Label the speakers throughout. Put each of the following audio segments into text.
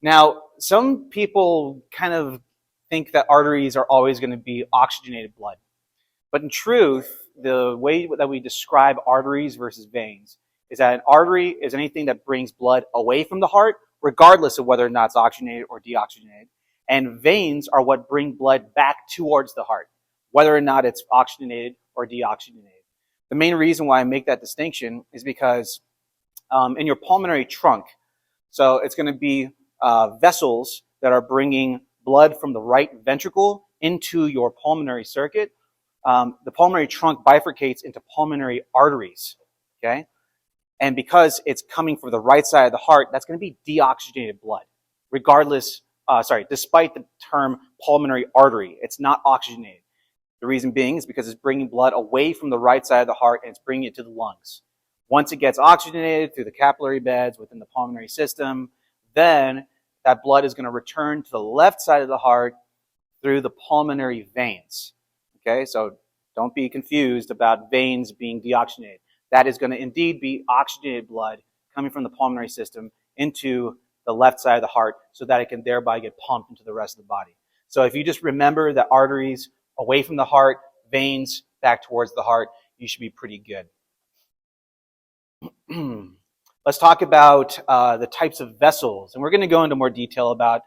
Speaker 1: Now, some people kind of think that arteries are always going to be oxygenated blood. But in truth, the way that we describe arteries versus veins is that an artery is anything that brings blood away from the heart, regardless of whether or not it's oxygenated or deoxygenated. And veins are what bring blood back towards the heart, whether or not it's oxygenated or deoxygenated. The main reason why I make that distinction is because in your pulmonary trunk, so it's going to be vessels that are bringing blood from the right ventricle into your pulmonary circuit. The pulmonary trunk bifurcates into pulmonary arteries, okay? And because it's coming from the right side of the heart, that's going to be deoxygenated blood, despite the term pulmonary artery. It's not oxygenated. The reason being is because it's bringing blood away from the right side of the heart and it's bringing it to the lungs. Once it gets oxygenated through the capillary beds within the pulmonary system, then that blood is going to return to the left side of the heart through the pulmonary veins. Okay, so don't be confused about veins being deoxygenated. That is going to indeed be oxygenated blood coming from the pulmonary system into the left side of the heart so that it can thereby get pumped into the rest of the body. So if you just remember that arteries away from the heart, veins back towards the heart, you should be pretty good. Let's talk about the types of vessels, and we're going to go into more detail about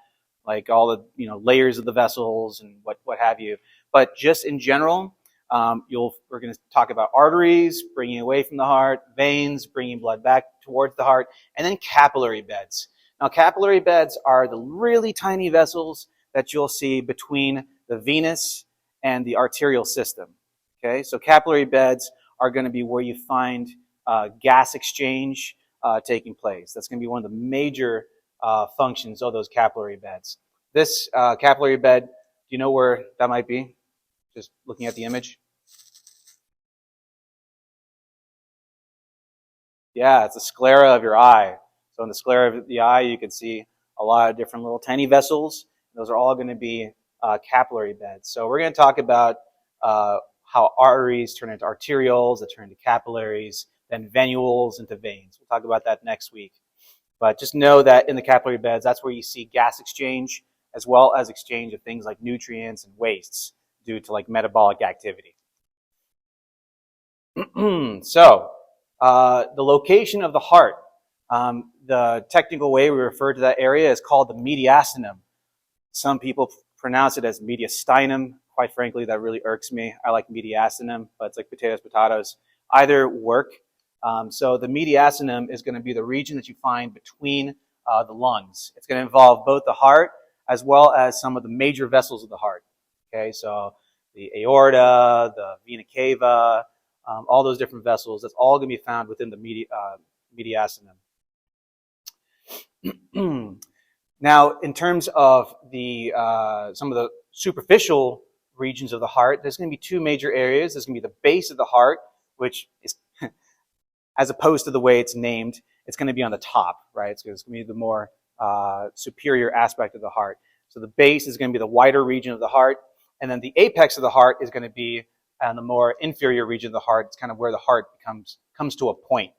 Speaker 1: like all the layers of the vessels and what have you. But just in general, we're going to talk about arteries bringing away from the heart, veins bringing blood back towards the heart, and then capillary beds. Now, capillary beds are the really tiny vessels that you'll see between the venous and the arterial system. Okay, so capillary beds are going to be where you find gas exchange taking place. That's going to be one of the major functions of those capillary beds. This capillary bed, do you know where that might be? Just looking at the image. Yeah, it's the sclera of your eye. So in the sclera of the eye, you can see a lot of different little tiny vessels. Those are all going to be capillary beds. So we're going to talk about how arteries turn into arterioles, that turn into capillaries, then venules into veins. We'll talk about that next week. But just know that in the capillary beds, that's where you see gas exchange, as well as exchange of things like nutrients and wastes due to like metabolic activity. So, the location of the heart. The technical way we refer to that area is called the mediastinum. Some people pronounce it as mediastinum. Quite frankly, that really irks me. I like mediastinum, but it's like potatoes. Either work. So the mediastinum is going to be the region that you find between the lungs. It's going to involve both the heart as well as some of the major vessels of the heart. Okay, so the aorta, the vena cava, all those different vessels, that's all going to be found within the mediastinum. Now, in terms of the some of the superficial regions of the heart, there's going to be two major areas. There's going to be the base of the heart, which is, as opposed to the way it's named, it's going to be on the top, right? It's going to be the more superior aspect of the heart. So the base is going to be the wider region of the heart, and then the apex of the heart is going to be on the more inferior region of the heart. It's kind of where the heart comes to a point.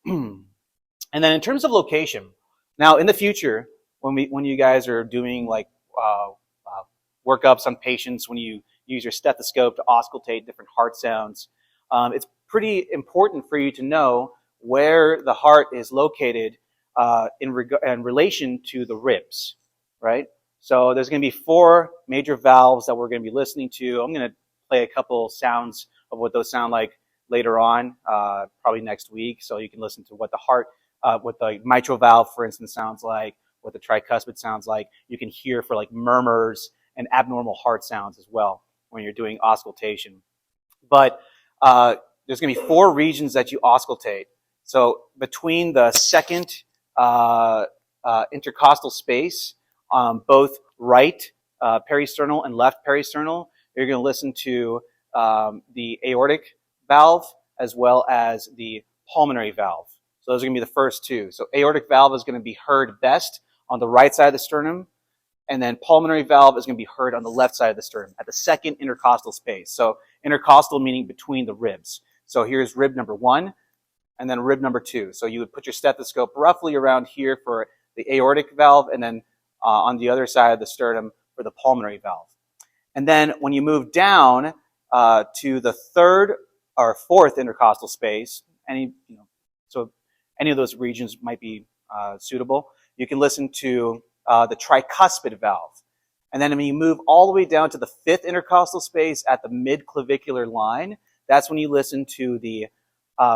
Speaker 1: And then in terms of location, now in the future, when you guys are doing like workups on patients, when you use your stethoscope to auscultate different heart sounds, it's pretty important for you to know where the heart is located in relation to the ribs, right? So there's going to be 4 major valves that we're going to be listening to. I'm going to play a couple sounds of what those sound like later on, probably next week, so you can listen to what the heart, what the mitral valve, for instance, sounds like, what the tricuspid sounds like. You can hear for like murmurs and abnormal heart sounds as well when you're doing auscultation. But there's going to be 4 regions that you auscultate. So between the second intercostal space, both right peristernal and left peristernal, you're going to listen to the aortic valve as well as the pulmonary valve. So those are going to be the first 2. So aortic valve is going to be heard best on the right side of the sternum, and then pulmonary valve is going to be heard on the left side of the sternum at the second intercostal space. So intercostal meaning between the ribs. So here's rib number 1 and then rib number 2. So you would put your stethoscope roughly around here for the aortic valve, and then on the other side of the sternum for the pulmonary valve. And then when you move down to the third or fourth intercostal space, so any of those regions might be suitable. You can listen to the tricuspid valve. And then when you move all the way down to the fifth intercostal space at the mid-clavicular line, that's when you listen to the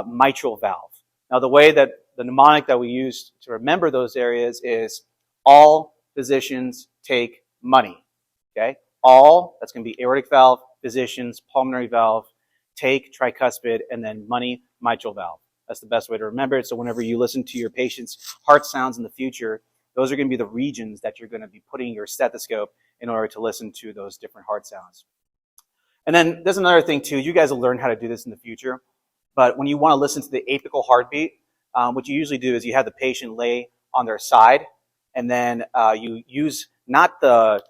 Speaker 1: mitral valve. Now, the way that the mnemonic that we use to remember those areas is all physicians take money. Okay? All, that's going to be aortic valve, physicians, pulmonary valve, take, tricuspid, and then money, mitral valve. That's the best way to remember it. So whenever you listen to your patient's heart sounds in the future, those are going to be the regions that you're going to be putting your stethoscope in order to listen to those different heart sounds. And then there's another thing too. You guys will learn how to do this in the future. But when you want to listen to the apical heartbeat, what you usually do is you have the patient lay on their side, and then you use not the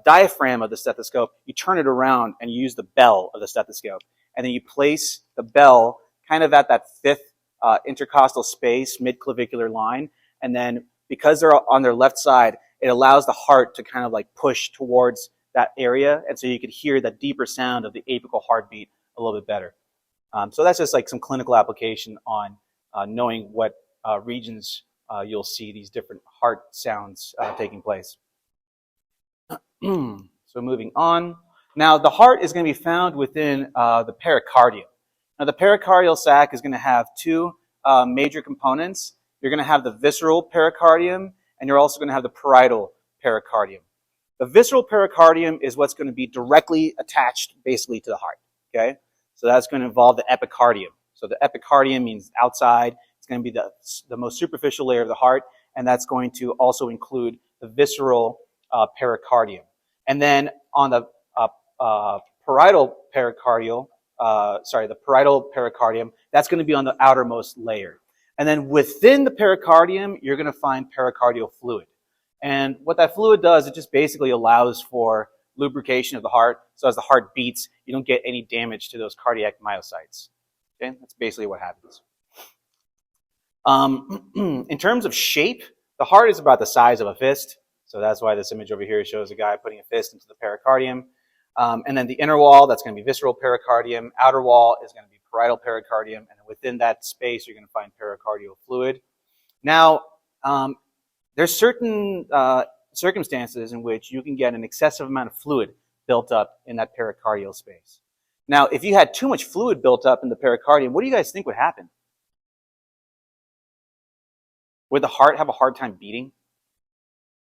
Speaker 1: diaphragm of the stethoscope, you turn it around and you use the bell of the stethoscope. And then you place the bell kind of at that fifth intercostal space, mid-clavicular line. And then because they're on their left side, it allows the heart to kind of like push towards that area. And so you could hear that deeper sound of the apical heartbeat a little bit better. So that's just like some clinical application on knowing what regions you'll see these different heart sounds taking place. So moving on. Now, the heart is going to be found within the pericardium. Now, the pericardial sac is going to have two major components. You're going to have the visceral pericardium, and you're also going to have the parietal pericardium. The visceral pericardium is what's going to be directly attached, basically, to the heart. Okay, so that's going to involve the epicardium. So the epicardium means outside. It's going to be the most superficial layer of the heart, and that's going to also include the visceral pericardium. And then on the parietal pericardium, that's going to be on the outermost layer. And then within the pericardium, you're going to find pericardial fluid. And what that fluid does, it just basically allows for lubrication of the heart. So as the heart beats, you don't get any damage to those cardiac myocytes. Okay, that's basically what happens. In terms of shape, the heart is about the size of a fist. So that's why this image over here shows a guy putting a fist into the pericardium. And then the inner wall, that's going to be visceral pericardium. Outer wall is going to be parietal pericardium. And within that space, you're going to find pericardial fluid. Now, there's certain circumstances in which you can get an excessive amount of fluid built up in that pericardial space. Now, if you had too much fluid built up in the pericardium, what do you guys think would happen? Would the heart have a hard time beating?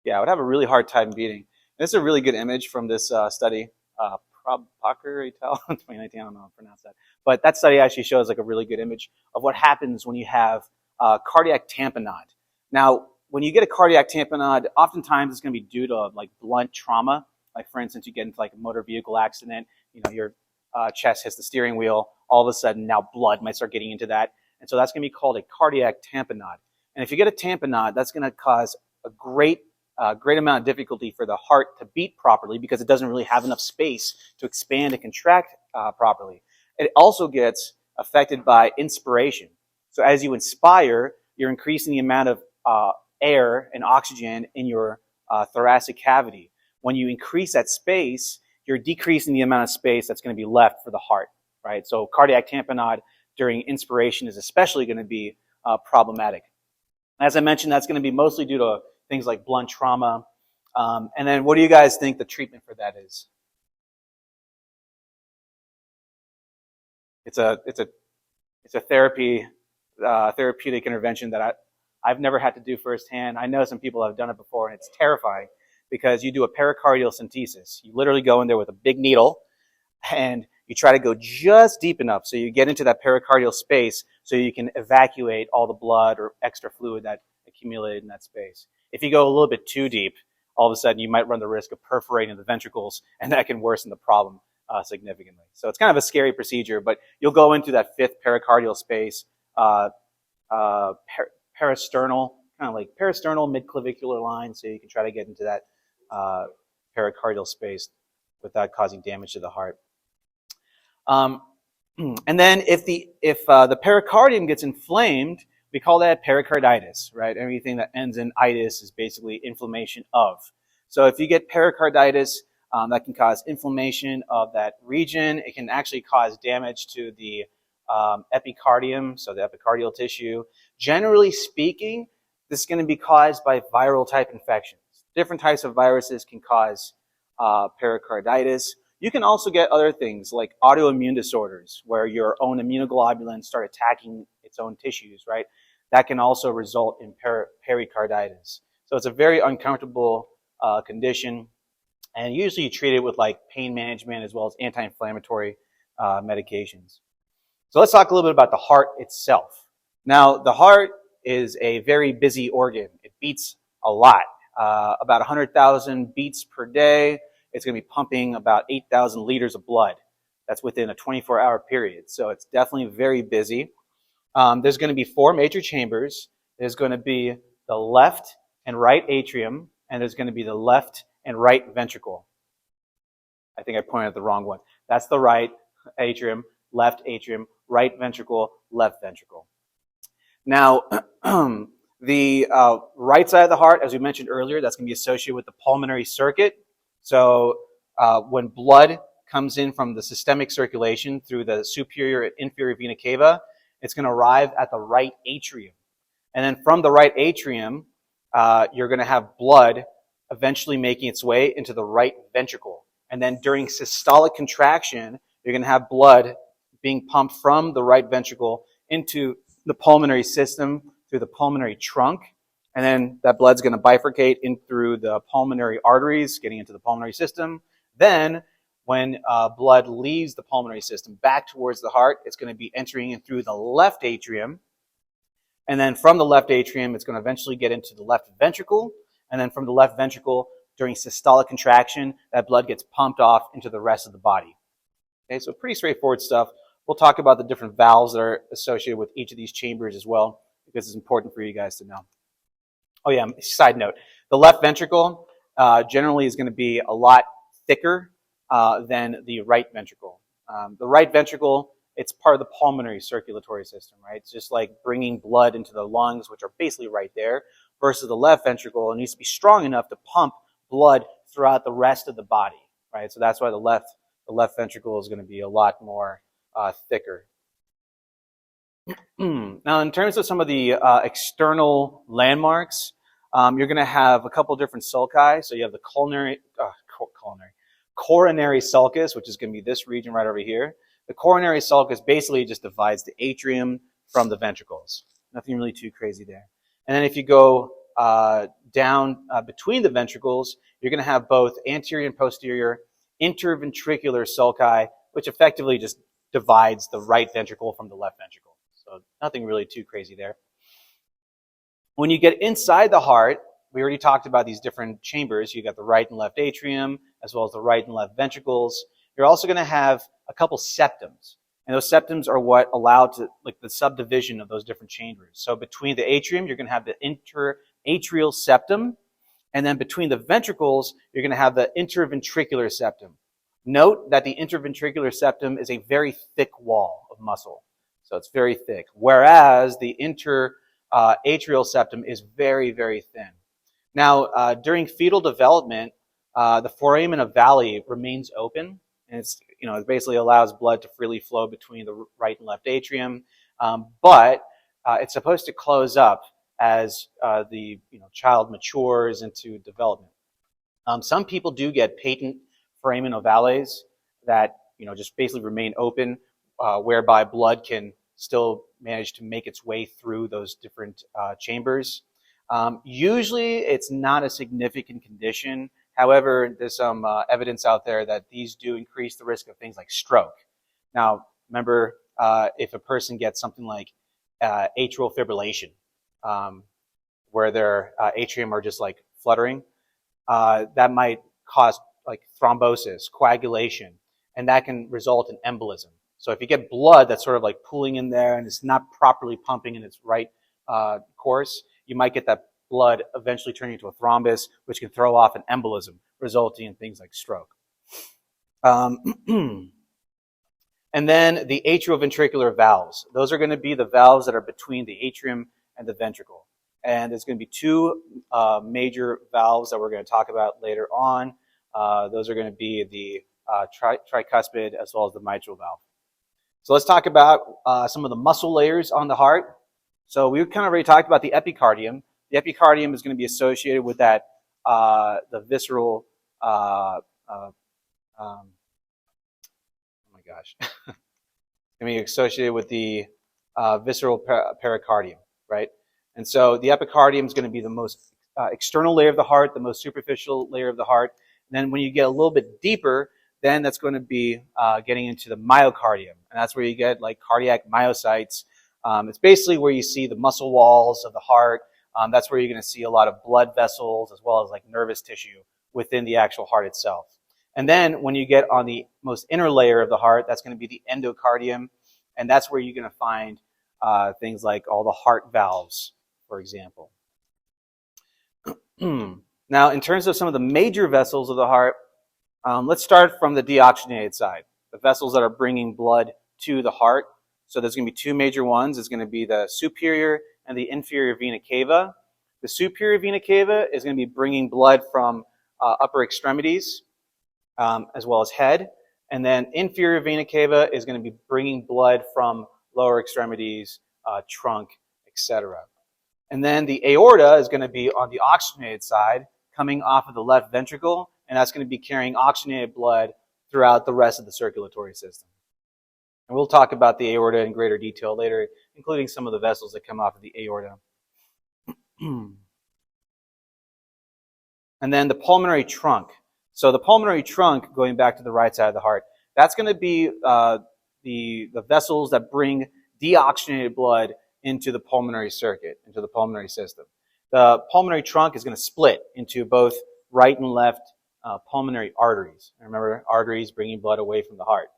Speaker 1: Yeah, it would have a really hard time beating. This is a really good image from this study, Packer et al. 2019, I don't know how to pronounce that. But that study actually shows like a really good image of what happens when you have cardiac tamponade. Now, when you get a cardiac tamponade, oftentimes it's going to be due to like blunt trauma. Like for instance, you get into like a motor vehicle accident, your chest hits the steering wheel, all of a sudden now blood might start getting into that. And so that's going to be called a cardiac tamponade. And if you get a tamponade, that's going to cause a great amount of difficulty for the heart to beat properly because it doesn't really have enough space to expand and contract properly. It also gets affected by inspiration. So as you inspire, you're increasing the amount of air and oxygen in your thoracic cavity. When you increase that space, you're decreasing the amount of space that's going to be left for the heart, right? So cardiac tamponade during inspiration is especially going to be problematic. As I mentioned, that's going to be mostly due to things like blunt trauma. And then what do you guys think the treatment for that is? It's a therapeutic intervention that I've never had to do firsthand. I know some people have done it before, and it's terrifying because you do a pericardial centesis. You literally go in there with a big needle, and you try to go just deep enough so you get into that pericardial space so you can evacuate all the blood or extra fluid that accumulated in that space. If you go a little bit too deep, all of a sudden you might run the risk of perforating the ventricles, and that can worsen the problem significantly. So it's kind of a scary procedure, but you'll go into that fifth pericardial space, parasternal, kind of like parasternal mid-clavicular line, so you can try to get into that pericardial space without causing damage to the heart. And then if the pericardium gets inflamed, We call that pericarditis, right? Everything that ends in itis is basically inflammation of. So if you get pericarditis, that can cause inflammation of that region. It can actually cause damage to the epicardium, so the epicardial tissue. Generally speaking, this is going to be caused by viral type infections. Different types of viruses can cause pericarditis. You can also get other things like autoimmune disorders where your own immunoglobulins start attacking its own tissues, right? That can also result in pericarditis. So it's a very uncomfortable condition, and usually you treat it with like pain management as well as anti-inflammatory medications. So let's talk a little bit about the heart itself. Now, the heart is a very busy organ. It beats a lot, about 100,000 beats per day. It's going to be pumping about 8,000 liters of blood. That's within a 24-hour period. So it's definitely very busy. There's going to be 4 major chambers. There's going to be the left and right atrium, and there's going to be the left and right ventricle. I think I pointed at the wrong one. That's the right atrium, right ventricle, left ventricle. Now, the right side of the heart, as we mentioned earlier, that's going to be associated with the pulmonary circuit. So when blood comes in from the systemic circulation through the superior and inferior vena cava, it's going to arrive at the right atrium. And then from the right atrium, you're going to have blood eventually making its way into the right ventricle. And then during systolic contraction, you're going to have blood being pumped from the right ventricle into the pulmonary system through the pulmonary trunk. And then that blood's going to bifurcate in through the pulmonary arteries, getting into the pulmonary system. Then when blood leaves the pulmonary system back towards the heart, it's going to be entering in through the left atrium. And then from the left atrium, it's going to eventually get into the left ventricle. And then from the left ventricle, during systolic contraction, that blood gets pumped off into the rest of the body. Okay, so pretty straightforward stuff. We'll talk about the different valves that are associated with each of these chambers as well, because it's important for you guys to know. Oh yeah, side note. The left ventricle generally is going to be a lot thicker than the right ventricle. The right ventricle, it's part of the pulmonary circulatory system, right? It's just like bringing blood into the lungs, which are basically right there, versus the left ventricle. It needs to be strong enough to pump blood throughout the rest of the body, right? So that's why the left ventricle is going to be a lot more thicker. Now, in terms of some of the external landmarks, you're going to have a couple different sulci. So you have the coronary sulcus, which is going to be this region right over here. The coronary sulcus basically just divides the atrium from the ventricles. Nothing really too crazy there. And then if you go down between the ventricles, you're going to have both anterior and posterior interventricular sulci, which effectively just divides the right ventricle from the left ventricle. So nothing really too crazy there. When you get inside the heart, we already talked about these different chambers. You got the right and left atrium, as well as the right and left ventricles. You're also going to have a couple septums. And those septums are what allow to, like, the subdivision of those different chambers. So between the atrium, you're going to have the interatrial septum. And then between the ventricles, you're going to have the interventricular septum. Note that the interventricular septum is a very thick wall of muscle. So it's very thick. Whereas the interatrial septum is very, very thin. Now, during fetal development, the foramen ovale remains open. And it basically allows blood to freely flow between the right and left atrium. But it's supposed to close up as the child matures into development. Some people do get patent foramen ovales that just basically remain open, whereby blood can still manage to make its way through those different chambers. Usually, it's not a significant condition. However, there's some evidence out there that these do increase the risk of things like stroke. Now, remember, if a person gets something like atrial fibrillation, where their atrium are just like fluttering, that might cause like thrombosis, coagulation, and that can result in embolism. So if you get blood that's sort of like pooling in there and it's not properly pumping in its right course, you might get that blood eventually turning into a thrombus, which can throw off an embolism, resulting in things like stroke. And then the atrioventricular valves. Those are going to be the valves that are between the atrium and the ventricle. And there's going to be two major valves that we're going to talk about later on. Those are going to be the tricuspid as well as the mitral valve. So let's talk about some of the muscle layers on the heart. So we kind of already talked about the epicardium. The epicardium is going to be associated with that, the visceral, oh my gosh, it's going to be associated with the visceral pericardium, right? And so the epicardium is going to be the most external layer of the heart, the most superficial layer of the heart. And then when you get a little bit deeper, then that's going to be getting into the myocardium. And that's where you get like cardiac myocytes. It's basically where you see the muscle walls of the heart. That's where you're going to see a lot of blood vessels as well as like nervous tissue within the actual heart itself. And then when you get on the most inner layer of the heart, that's going to be the endocardium. And that's where you're going to find things like all the heart valves, for example. Now, in terms of some of the major vessels of the heart, let's start from the deoxygenated side, the vessels that are bringing blood to the heart. So there's going to be two major ones. It's going to be the superior and the inferior vena cava. The superior vena cava is going to be bringing blood from upper extremities as well as head. And then inferior vena cava is going to be bringing blood from lower extremities, trunk, etc. And then the aorta is going to be on the oxygenated side, coming off of the left ventricle, and that's going to be carrying oxygenated blood throughout the rest of the circulatory system. And we'll talk about the aorta in greater detail later, including some of the vessels that come off of the aorta. And then the pulmonary trunk. So the pulmonary trunk, going back to the right side of the heart, that's going to be the vessels that bring deoxygenated blood into the pulmonary circuit, into the pulmonary system. The pulmonary trunk is going to split into both right and left pulmonary arteries. Remember, arteries bringing blood away from the heart.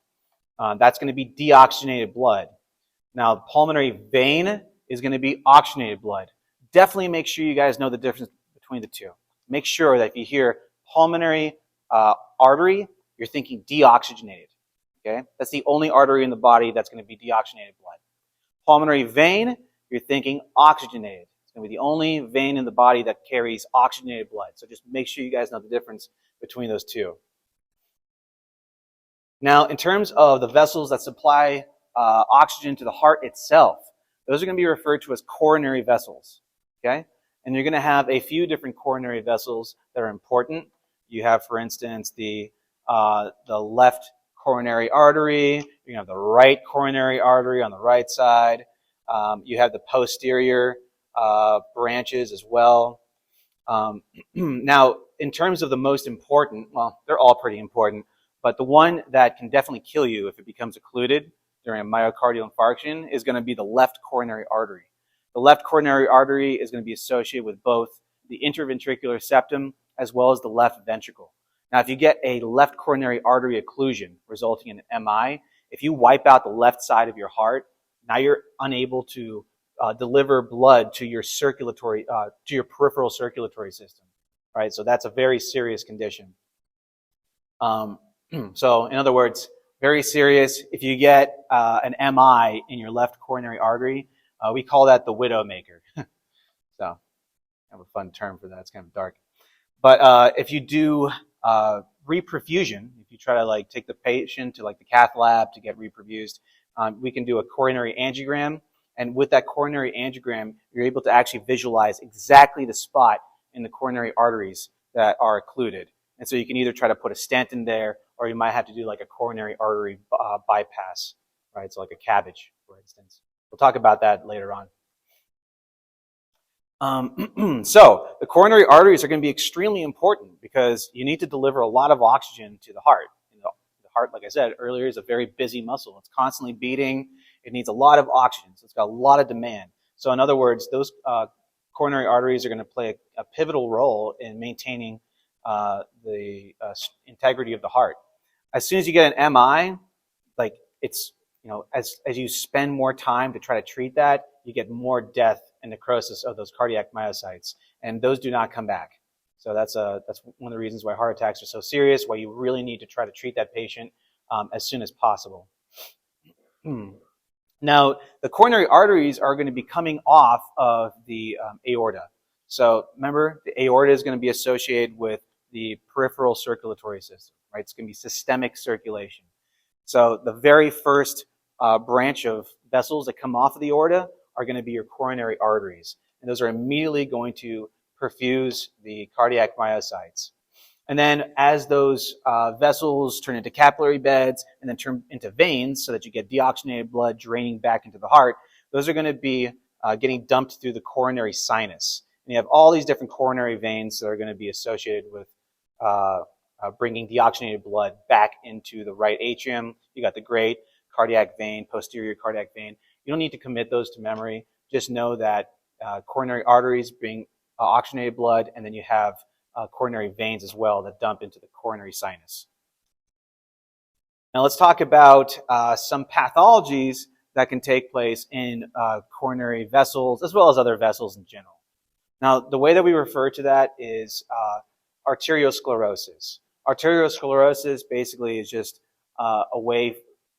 Speaker 1: That's going to be deoxygenated blood. Now, the pulmonary vein is going to be oxygenated blood. Definitely make sure you guys know the difference between the two. Make sure that if you hear pulmonary artery, you're thinking deoxygenated. Okay? That's the only artery in the body that's going to be deoxygenated blood. Pulmonary vein, you're thinking oxygenated. It's going to be the only vein in the body that carries oxygenated blood. So just make sure you guys know the difference between those two. Now, in terms of the vessels that supply oxygen to the heart itself, those are going to be referred to as coronary vessels. Okay? And you're going to have a few different coronary vessels that are important. You have, for instance, the left coronary artery. You're going to have the right coronary artery on the right side. You have the posterior branches as well. Now, in terms of the most important, well, they're all pretty important, but the one that can definitely kill you if it becomes occluded during a myocardial infarction is going to be the left coronary artery. The left coronary artery is going to be associated with both the interventricular septum as well as the left ventricle. Now, if you get a left coronary artery occlusion resulting in an MI, if you wipe out the left side of your heart, now you're unable to deliver blood to your circulatory, to your peripheral circulatory system, right? So that's a very serious condition. So, in other words, very serious. If you get an MI in your left coronary artery, we call that the widowmaker. So, I have a fun term for that. It's kind of dark. But if you do reperfusion, if you try to like take the patient to like the cath lab to get reperfused, we can do a coronary angiogram. And with that coronary angiogram, you're able to actually visualize exactly the spot in the coronary arteries that are occluded. And so you can either try to put a stent in there, or you might have to do like a coronary artery bypass, right? So like a cabbage, for instance. We'll talk about that later on. So the coronary arteries are going to be extremely important because you need to deliver a lot of oxygen to the heart. The heart, like I said earlier, is a very busy muscle. It's constantly beating. It needs a lot of oxygen, so it's got a lot of demand. So in other words, those coronary arteries are going to play a pivotal role in maintaining the integrity of the heart. As soon as you get an MI, like it's, as you spend more time to try to treat that, you get more death and necrosis of those cardiac myocytes, and those do not come back. So that's one of the reasons why heart attacks are so serious, why you really need to try to treat that patient as soon as possible. Now, the coronary arteries are going to be coming off of the aorta. So remember, the aorta is going to be associated with the peripheral circulatory system, right? It's going to be systemic circulation. So the very first branch of vessels that come off of the aorta are going to be your coronary arteries. And those are immediately going to perfuse the cardiac myocytes. And then as those vessels turn into capillary beds and then turn into veins so that you get deoxygenated blood draining back into the heart, those are going to be getting dumped through the coronary sinus. And you have all these different coronary veins that are going to be associated with bringing deoxygenated blood back into the right atrium. You got the great cardiac vein, posterior cardiac vein. You don't need to commit those to memory. Just know that coronary arteries bring oxygenated blood, and then you have coronary veins as well that dump into the coronary sinus. Now let's talk about some pathologies that can take place in coronary vessels as well as other vessels in general. Now the way that we refer to that is arteriosclerosis. Arteriosclerosis basically is just a way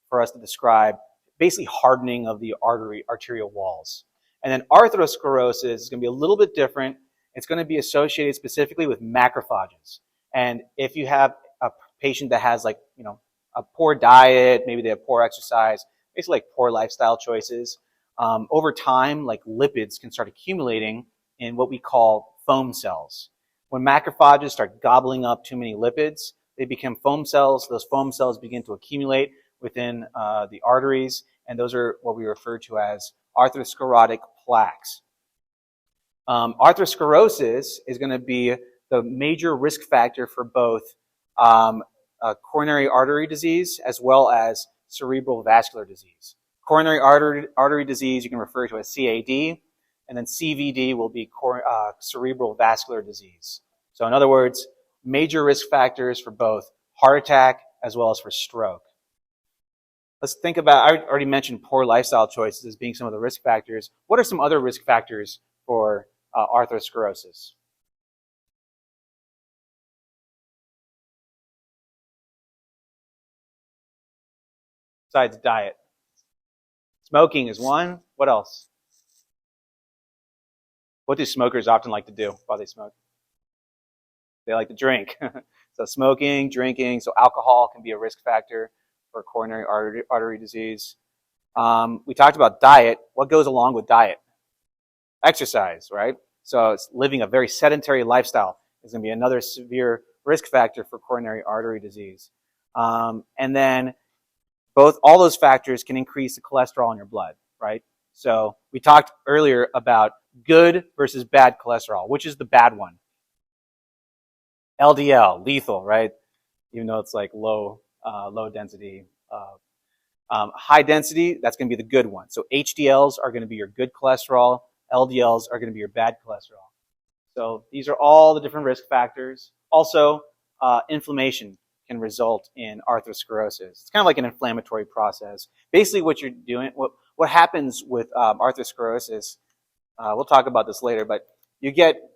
Speaker 1: for us to describe basically hardening of the arterial walls. And then atherosclerosis is going to be a little bit different. It's going to be associated specifically with macrophages. And if you have a patient that has a poor diet, maybe they have poor exercise, basically like poor lifestyle choices, over time, like lipids can start accumulating in what we call foam cells. When macrophages start gobbling up too many lipids, they become foam cells. Those foam cells begin to accumulate within the arteries, and those are what we refer to as atherosclerotic plaques. Atherosclerosis is going to be the major risk factor for both coronary artery disease as well as cerebral vascular disease. Coronary artery disease you can refer to as CAD, and then CVD will be cerebral vascular disease. So in other words, major risk factors for both heart attack as well as for stroke. Let's think about, I already mentioned poor lifestyle choices as being some of the risk factors. What are some other risk factors for atherosclerosis? Besides diet. Smoking is one. What else? What do smokers often like to do while they smoke? They like to drink. So smoking, drinking, so alcohol can be a risk factor for coronary artery disease. We talked about diet. What goes along with diet? Exercise, right? So it's living a very sedentary lifestyle is going to be another severe risk factor for coronary artery disease. And then all those factors can increase the cholesterol in your blood, right? So we talked earlier about good versus bad cholesterol. Which is the bad one? LDL, lethal, right? Even though it's like low density. High density, that's going to be the good one. So HDLs are going to be your good cholesterol. LDLs are going to be your bad cholesterol. So these are all the different risk factors. Also, inflammation can result in atherosclerosis. It's kind of like an inflammatory process. Basically, what you're doing, what happens with atherosclerosis, we'll talk about this later, but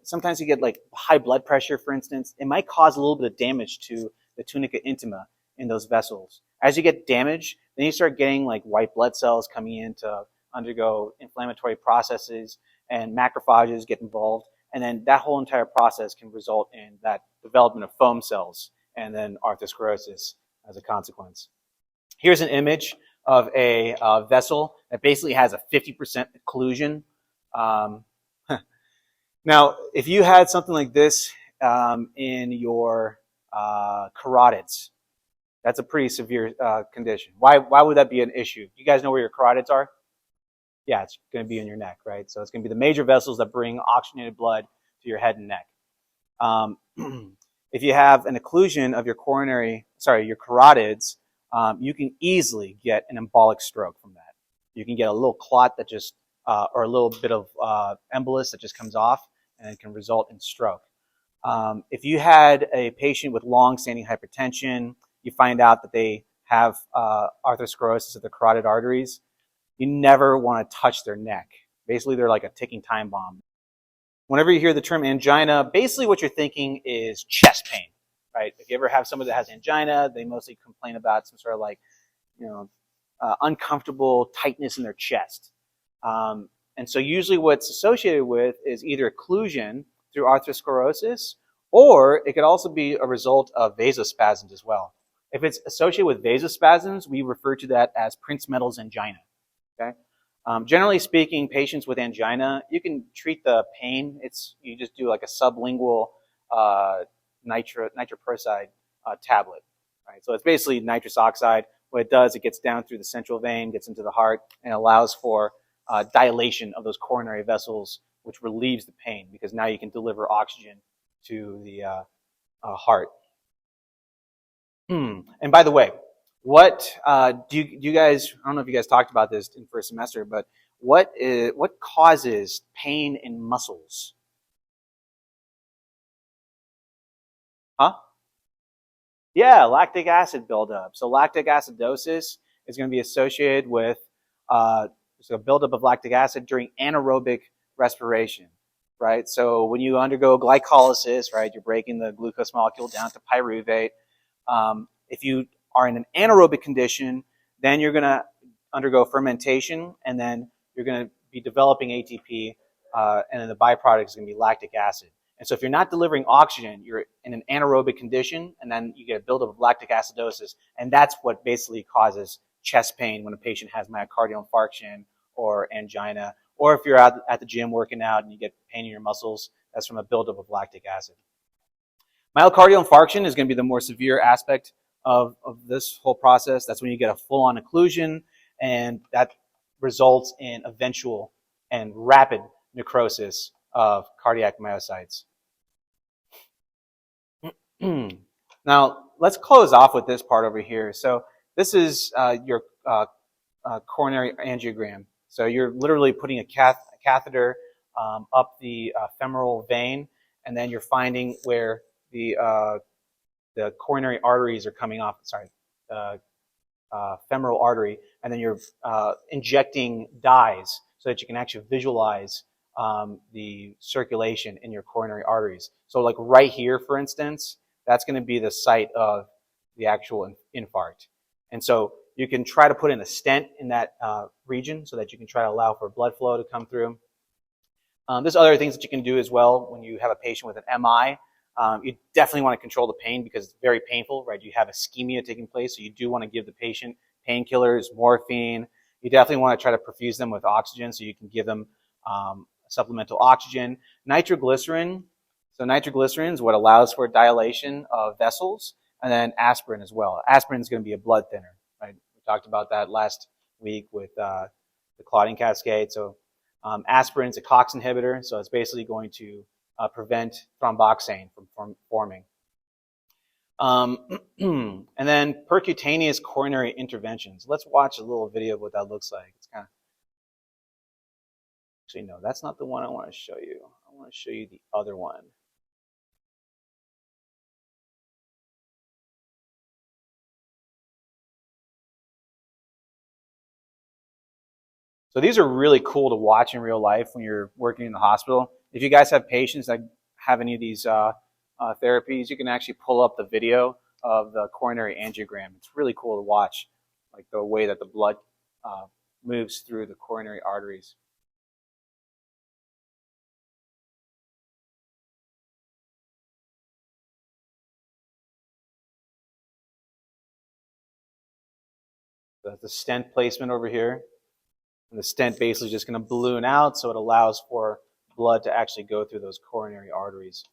Speaker 1: sometimes you get like high blood pressure, for instance. It might cause a little bit of damage to the tunica intima in those vessels. As you get damage, then you start getting like white blood cells coming in to undergo inflammatory processes, and macrophages get involved, and then that whole entire process can result in that development of foam cells and then atherosclerosis as a consequence. Here's an image of a vessel that basically has a 50% occlusion. Now, if you had something like this in your carotids, that's a pretty severe condition. Why would that be an issue? You guys know where your carotids are? Yeah, it's going to be in your neck, right? So it's going to be the major vessels that bring oxygenated blood to your head and neck. If you have an occlusion of your carotids, you can easily get an embolic stroke from that. You can get a little clot that just, or a little bit of embolus that just comes off, and it can result in stroke. If you had a patient with long-standing hypertension, you find out that they have atherosclerosis of the carotid arteries, you never want to touch their neck. Basically, they're like a ticking time bomb. Whenever you hear the term angina, basically what you're thinking is chest pain, right? If you ever have somebody that has angina, they mostly complain about some sort of like, uncomfortable tightness in their chest. And so usually what's associated with is either occlusion through arthrosclerosis, or it could also be a result of vasospasms as well. If it's associated with vasospasms, we refer to that as Prince-Metal's angina. Okay? Generally speaking, patients with angina, you can treat the pain. You just do like a sublingual nitroprusside tablet. Right? So it's basically nitrous oxide. What it does, it gets down through the central vein, gets into the heart, and allows for dilation of those coronary vessels, which relieves the pain because now you can deliver oxygen to the heart. And by the way, what do you guys? I don't know if you guys talked about this in first semester, but what causes pain in muscles? Huh? Yeah, lactic acid buildup. So lactic acidosis is going to be associated with a buildup of lactic acid during anaerobic respiration, right? So when you undergo glycolysis, right, you're breaking the glucose molecule down to pyruvate. If you are in an anaerobic condition, then you're going to undergo fermentation, and then you're going to be developing ATP, and then the byproduct is going to be lactic acid. And so if you're not delivering oxygen, you're in an anaerobic condition, and then you get a buildup of lactic acidosis, and that's what basically causes chest pain when a patient has myocardial infarction or angina, or if you're out at the gym working out and you get pain in your muscles, that's from a buildup of lactic acid. Myocardial infarction is going to be the more severe aspect of this whole process. That's when you get a full-on occlusion, and that results in eventual and rapid necrosis of cardiac myocytes. Now, let's close off with this part over here. So this is your coronary angiogram. So you're literally putting a catheter up the femoral vein, and then you're finding where the coronary arteries are coming off. Sorry, femoral artery, and then you're injecting dyes so that you can actually visualize the circulation in your coronary arteries. So like right here, for instance, that's going to be the site of the actual infarct. And so you can try to put in a stent in that region so that you can try to allow for blood flow to come through. There's other things that you can do as well when you have a patient with an MI. You definitely want to control the pain because it's very painful, right? You have ischemia taking place, so you do want to give the patient painkillers, morphine. You definitely want to try to perfuse them with oxygen so you can give them supplemental oxygen. Nitroglycerin. So nitroglycerin is what allows for dilation of vessels, and then aspirin as well. Aspirin is going to be a blood thinner, right? We talked about that last week with the clotting cascade. So aspirin is a COX inhibitor, so it's basically going to prevent thromboxane from forming. And then percutaneous coronary interventions. Let's watch a little video of what that looks like. It's kind of... Actually, no, that's not the one I want to show you. I want to show you the other one. So these are really cool to watch in real life when you're working in the hospital. If you guys have patients that have any of these therapies, you can actually pull up the video of the coronary angiogram. It's really cool to watch, like the way that the blood moves through the coronary arteries. The stent placement over here. And the stent basically is just going to balloon out, so it allows for blood to actually go through those coronary arteries.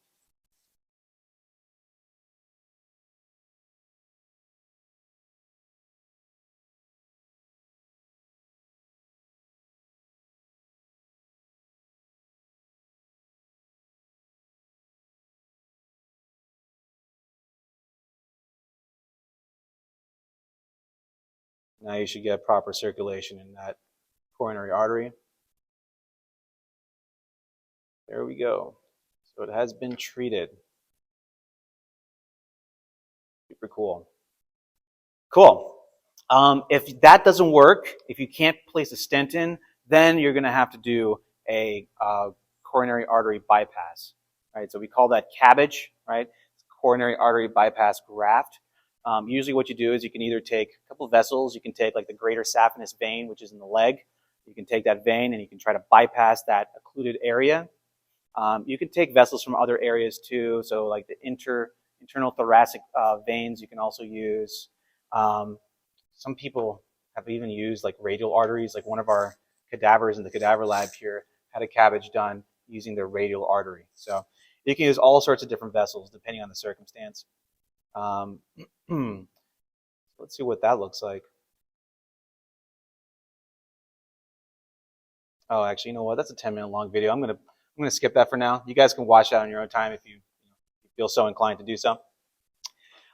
Speaker 1: Now you should get proper circulation in that coronary artery. There we go. So it has been treated. Super cool. Cool. If that doesn't work, if you can't place a stent in, then you're going to have to do a coronary artery bypass. Right? So we call that CABG, right? Coronary artery bypass graft. Usually what you do is you can either take a couple of vessels. You can take like the greater saphenous vein, which is in the leg. You can take that vein and you can try to bypass that occluded area. You can take vessels from other areas too, so like the internal thoracic veins you can also use. Some people have even used like radial arteries, like one of our cadavers in the cadaver lab here had a cabbage done using their radial artery. So you can use all sorts of different vessels depending on the circumstance. Let's see what that looks like. Oh, actually, you know what? That's a 10-minute long video. I'm gonna skip that for now. You guys can watch that on your own time if you feel so inclined to do so.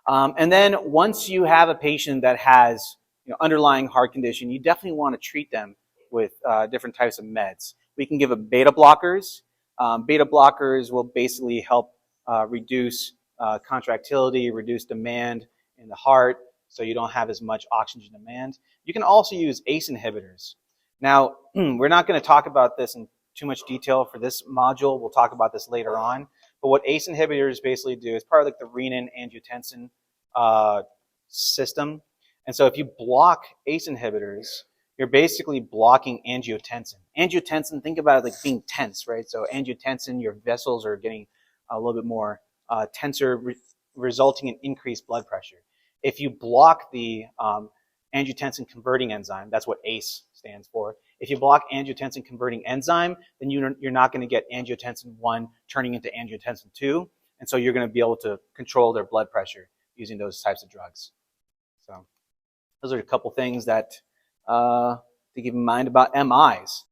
Speaker 1: And then once you have a patient that has underlying heart condition, you definitely want to treat them with different types of meds. We can give them beta blockers. Beta blockers will basically help reduce contractility, reduce demand in the heart, so you don't have as much oxygen demand. You can also use ACE inhibitors. Now, we're not going to talk about this in too much detail for this module. We'll talk about this later on. But what ACE inhibitors basically do is part of like the renin-angiotensin system. And so if you block ACE inhibitors, you're basically blocking angiotensin. Angiotensin, think about it like being tense, right? So angiotensin, your vessels are getting a little bit more tenser, resulting in increased blood pressure. If you block the angiotensin converting enzyme, that's what ACE stands for. If you block angiotensin converting enzyme, then you're not going to get angiotensin 1 turning into angiotensin 2, and so you're going to be able to control their blood pressure using those types of drugs. So those are a couple things that to keep in mind about MIs.